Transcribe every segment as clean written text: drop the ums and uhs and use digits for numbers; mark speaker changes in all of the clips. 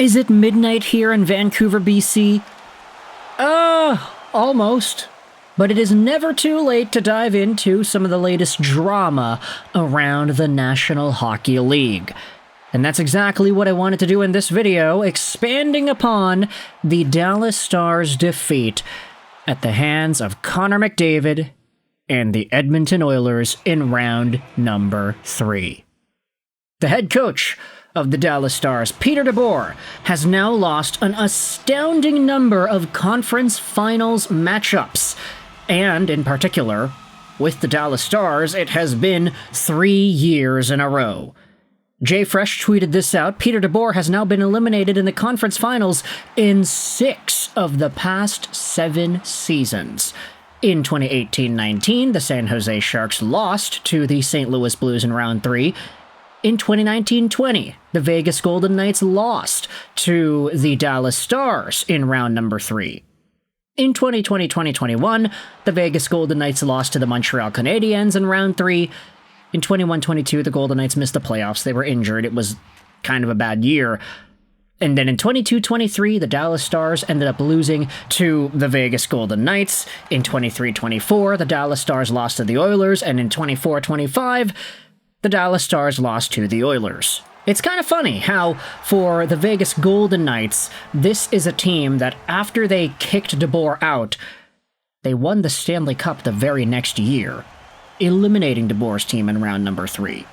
Speaker 1: Is it midnight here in Vancouver, BC? Almost. But it is never too late to dive into some of the latest drama around the National Hockey League. And that's exactly what I wanted to do in this video, expanding upon the Dallas Stars' defeat at the hands of Connor McDavid and the Edmonton Oilers in round number 3. The head coach of the Dallas Stars, Pete DeBoer, has now lost an astounding number of conference finals matchups. And, in particular, with the Dallas Stars, it has been 3 years in a row. Jay Fresh tweeted this out. Peter DeBoer has now been eliminated in the conference finals in 6 of the past 7 seasons. In 2018-19, the San Jose Sharks lost to the St. Louis Blues in round 3. In 2019-20, the Vegas Golden Knights lost to the Dallas Stars in round number 3. In 2020-2021, the Vegas Golden Knights lost to the Montreal Canadiens in round 3. In 21-22, the Golden Knights missed the playoffs. They were injured. It was kind of a bad year. And then in 22-23, the Dallas Stars ended up losing to the Vegas Golden Knights. In 23-24, the Dallas Stars lost to the Oilers. And in 24-25, the Dallas Stars lost to the Oilers. It's kind of funny how, for the Vegas Golden Knights, this is a team that after they kicked DeBoer out, they won the Stanley Cup the very next year, eliminating DeBoer's team in round number 3.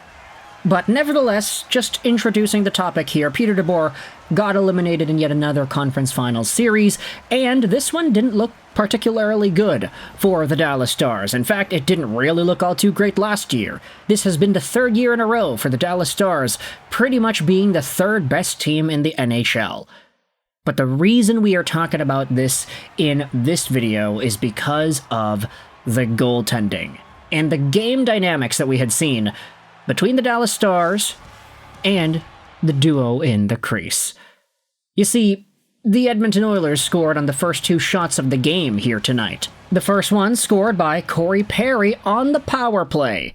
Speaker 1: But nevertheless, just introducing the topic here, Peter DeBoer got eliminated in yet another conference finals series, and this one didn't look particularly good for the Dallas Stars. In fact, it didn't really look all too great last year. This has been the 3rd year in a row for the Dallas Stars, pretty much being the 3rd best team in the NHL. But the reason we are talking about this in this video is because of the goaltending and the game dynamics that we had seen between the Dallas Stars and the duo in the crease. You see, the Edmonton Oilers scored on the first 2 shots of the game here tonight. The first one scored by Corey Perry on the power play.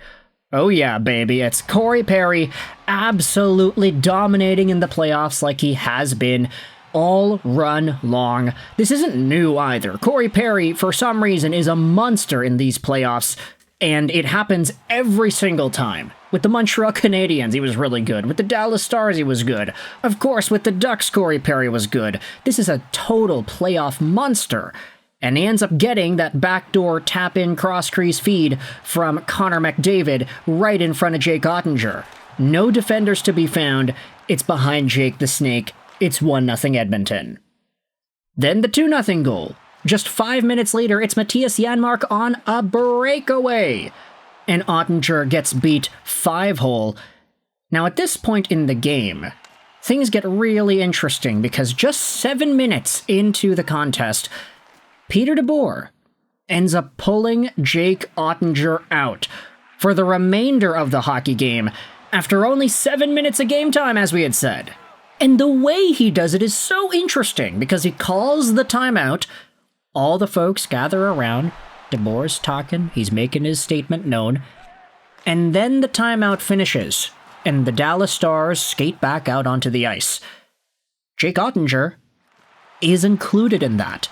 Speaker 1: Oh yeah, baby, it's Corey Perry absolutely dominating in the playoffs like he has been all run long. This isn't new either. Corey Perry, for some reason, is a monster in these playoffs, and it happens every single time. With the Montreal Canadiens, he was really good. With the Dallas Stars, he was good. Of course, with the Ducks, Corey Perry was good. This is a total playoff monster. And he ends up getting that backdoor tap-in cross-crease feed from Connor McDavid right in front of Jake Oettinger. No defenders to be found. It's behind Jake the Snake. It's 1-0 Edmonton. Then the 2-0 goal. Just 5 minutes later, it's Mattias Janmark on a breakaway. And Oettinger gets beat 5-hole. Now, at this point in the game, things get really interesting because just 7 minutes into the contest, Peter DeBoer ends up pulling Jake Oettinger out for the remainder of the hockey game after only 7 minutes of game time, as we had said. And the way he does it is so interesting because he calls the timeout. All the folks gather around. DeBoer's talking, he's making his statement known, and then the timeout finishes, and the Dallas Stars skate back out onto the ice. Jake Oettinger is included in that.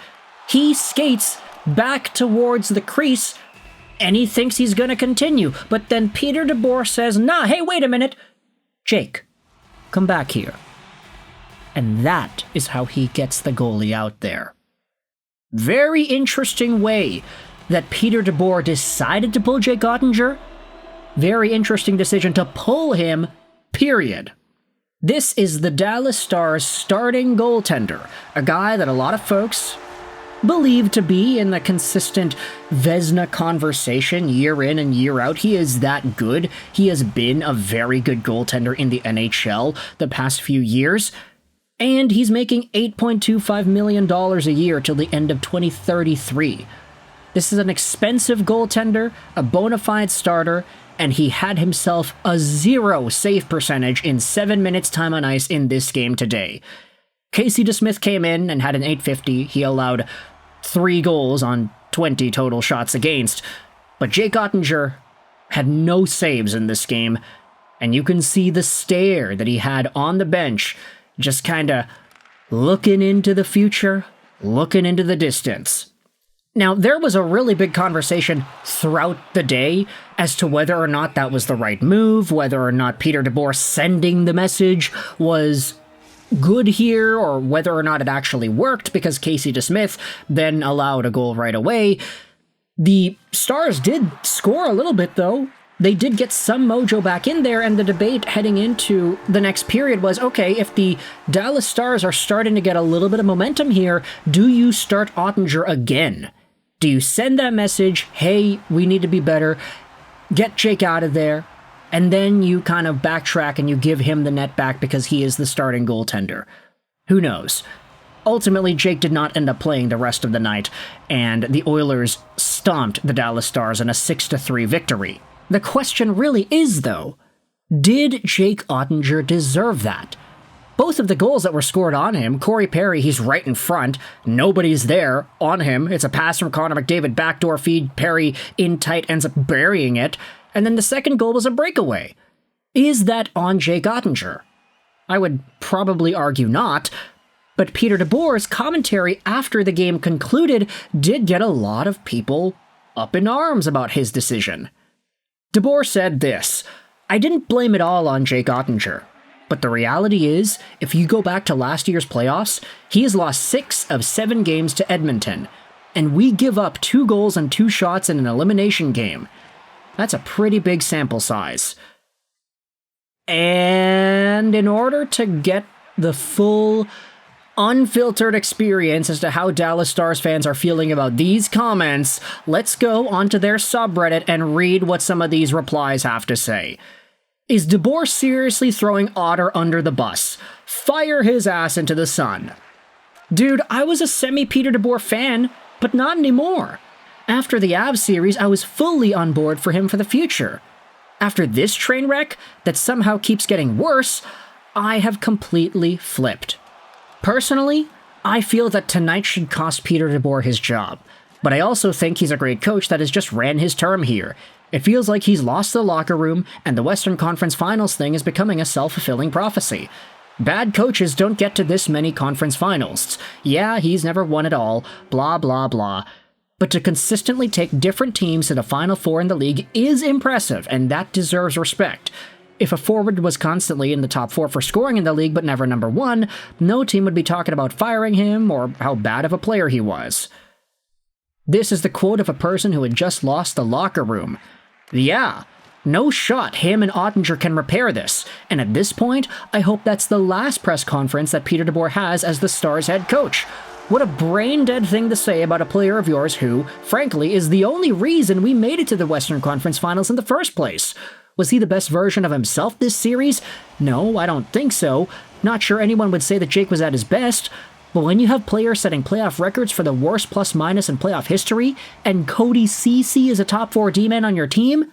Speaker 1: He skates back towards the crease, and he thinks he's going to continue, but then Peter DeBoer says, nah, hey, wait a minute, Jake, come back here. And that is how he gets the goalie out there. Very interesting way that Peter DeBoer decided to pull Jake Oettinger. Very interesting decision to pull him, period. This is the Dallas Stars' starting goaltender, a guy that a lot of folks believe to be in the consistent Vezina conversation year in and year out. He is that good. He has been a very good goaltender in the NHL the past few years. And he's making $8.25 million a year till the end of 2033. This is an expensive goaltender, a bona fide starter, and he had himself a 0 save percentage in 7 minutes time on ice in this game today. Casey DeSmith came in and had an .850. He allowed 3 goals on 20 total shots against, but Jake Oettinger had no saves in this game, and you can see the stare that he had on the bench, just kind of looking into the future, looking into the distance. Now, there was a really big conversation throughout the day as to whether or not that was the right move, whether or not Peter DeBoer sending the message was good here, or whether or not it actually worked because Casey DeSmith then allowed a goal right away. The Stars did score a little bit, though. They did get some mojo back in there, and the debate heading into the next period was, okay, if the Dallas Stars are starting to get a little bit of momentum here, do you start Oettinger again? Do you send that message, hey, we need to be better, get Jake out of there, and then you kind of backtrack and you give him the net back because he is the starting goaltender? Who knows? Ultimately, Jake did not end up playing the rest of the night, and the Oilers stomped the Dallas Stars in a 6-3 victory. The question really is, though, did Jake Oettinger deserve that? Both of the goals that were scored on him, Corey Perry, he's right in front, nobody's there on him, it's a pass from Connor McDavid, backdoor feed, Perry in tight, ends up burying it, and then the second goal was a breakaway. Is that on Jake Oettinger? I would probably argue not, but Peter DeBoer's commentary after the game concluded did get a lot of people up in arms about his decision. DeBoer said this, "I didn't blame it all on Jake Oettinger, but the reality is, if you go back to last year's playoffs, he has lost 6 of 7 games to Edmonton, and we give up 2 goals and 2 shots in an elimination game. That's a pretty big sample size." And in order to get the full unfiltered experience as to how Dallas Stars fans are feeling about these comments, let's go onto their subreddit and read what some of these replies have to say. Is DeBoer seriously throwing Otter under the bus? Fire his ass into the sun. Dude, I was a semi-Peter DeBoer fan, but not anymore. After the Avs series, I was fully on board for him for the future. After this train wreck that somehow keeps getting worse, I have completely flipped. Personally, I feel that tonight should cost Peter DeBoer his job, but I also think he's a great coach that has just ran his term here. It feels like he's lost the locker room, and the Western Conference Finals thing is becoming a self-fulfilling prophecy. Bad coaches don't get to this many conference finals. Yeah, he's never won it all, blah blah blah. But to consistently take different teams to the Final Four in the league is impressive, and that deserves respect. If a forward was constantly in the top 4 for scoring in the league but never number 1, no team would be talking about firing him or how bad of a player he was. This is the quote of a person who had just lost the locker room. Yeah, no shot him and Oettinger can repair this, and at this point, I hope that's the last press conference that Peter DeBoer has as the Stars head coach. What a brain-dead thing to say about a player of yours who, frankly, is the only reason we made it to the Western Conference Finals in the first place. Was he the best version of himself this series? No, I don't think so. Not sure anyone would say that Jake was at his best. But when you have players setting playoff records for the worst plus-minus in playoff history, and Cody Ceci is a top 4 D-man on your team,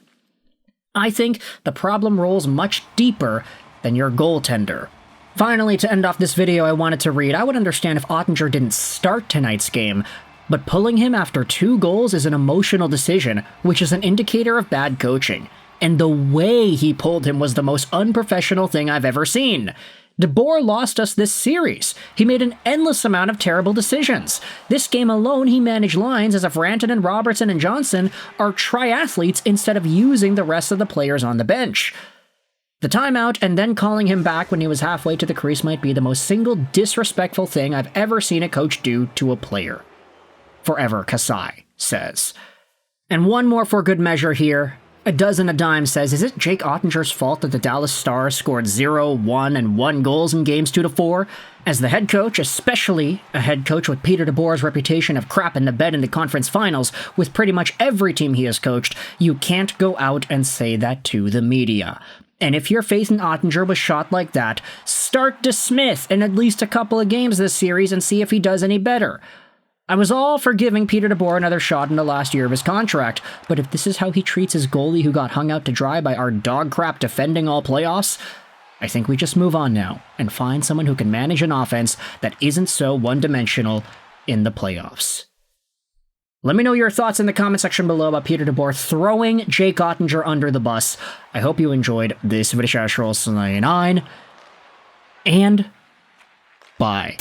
Speaker 1: I think the problem rolls much deeper than your goaltender. Finally, to end off this video, I wanted to read, I would understand if Oettinger didn't start tonight's game, but pulling him after 2 goals is an emotional decision, which is an indicator of bad coaching. And the way he pulled him was the most unprofessional thing I've ever seen. DeBoer lost us this series. He made an endless amount of terrible decisions. This game alone, he managed lines as if Rantanen, Robertson, and Johnson are triathletes instead of using the rest of the players on the bench. The timeout and then calling him back when he was halfway to the crease might be the most single disrespectful thing I've ever seen a coach do to a player. Forever, Kasai says. And one more for good measure here. A dozen a dime says, is it Jake Oettinger's fault that the Dallas Stars scored 0, 1, and 1 goals in games 2-4? As the head coach, especially a head coach with Peter DeBoer's reputation of crap in the bed in the conference finals with pretty much every team he has coached, you can't go out and say that to the media. And if your faith in Oettinger was shot like that, start DeSmith in at least a couple of games this series and see if he does any better. I was all for giving Peter DeBoer another shot in the last year of his contract, but if this is how he treats his goalie who got hung out to dry by our dog crap defending all playoffs, I think we just move on now and find someone who can manage an offense that isn't so one-dimensional in the playoffs. Let me know your thoughts in the comment section below about Peter DeBoer throwing Jake Oettinger under the bus. I hope you enjoyed this video, and bye.